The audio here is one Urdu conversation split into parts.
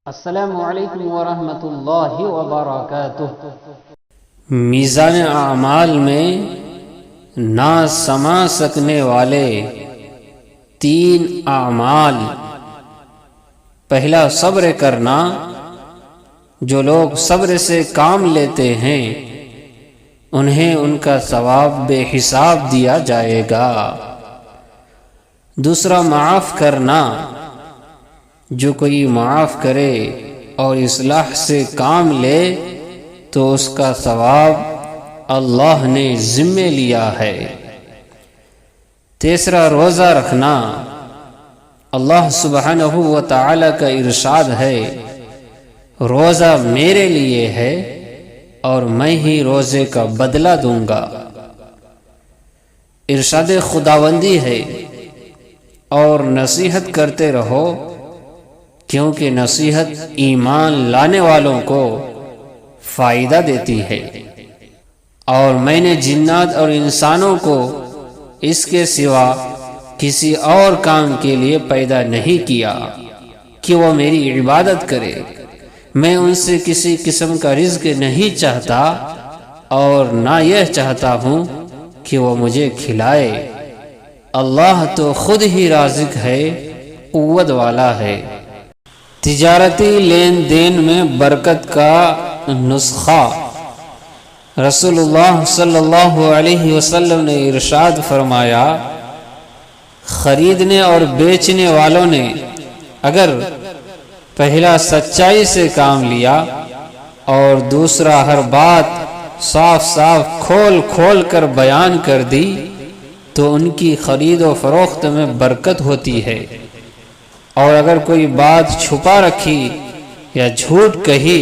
السلام علیکم ورحمۃ اللہ وبرکاتہ۔ میزان اعمال میں نہ سما سکنے والے 3 اعمال۔ پہلا، صبر کرنا۔ جو لوگ صبر سے کام لیتے ہیں انہیں ان کا ثواب بے حساب دیا جائے گا۔ دوسرا، معاف کرنا۔ جو کوئی معاف کرے اور اصلاح سے کام لے تو اس کا ثواب اللہ نے ذمہ لیا ہے۔ تیسرا، روزہ رکھنا۔ اللہ سبحانہ و تعالی کا ارشاد ہے، روزہ میرے لیے ہے اور میں ہی روزے کا بدلہ دوں گا۔ ارشاد خداوندی ہے، اور نصیحت کرتے رہو کیونکہ نصیحت ایمان لانے والوں کو فائدہ دیتی ہے، اور میں نے جنات اور انسانوں کو اس کے سوا کسی اور کام کے لیے پیدا نہیں کیا کہ وہ میری عبادت کرے۔ میں ان سے کسی قسم کا رزق نہیں چاہتا اور نہ یہ چاہتا ہوں کہ وہ مجھے کھلائے۔ اللہ تو خود ہی رازق ہے، قوت والا ہے۔ تجارتی لین دین میں برکت کا نسخہ۔ رسول اللہ صلی اللہ علیہ وسلم نے ارشاد فرمایا، خریدنے اور بیچنے والوں نے اگر پہلا سچائی سے کام لیا اور دوسرا ہر بات صاف صاف کھول کھول کر بیان کر دی تو ان کی خرید و فروخت میں برکت ہوتی ہے، اور اگر کوئی بات چھپا رکھی یا جھوٹ کہی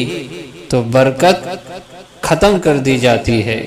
تو برکت ختم کر دی جاتی ہے۔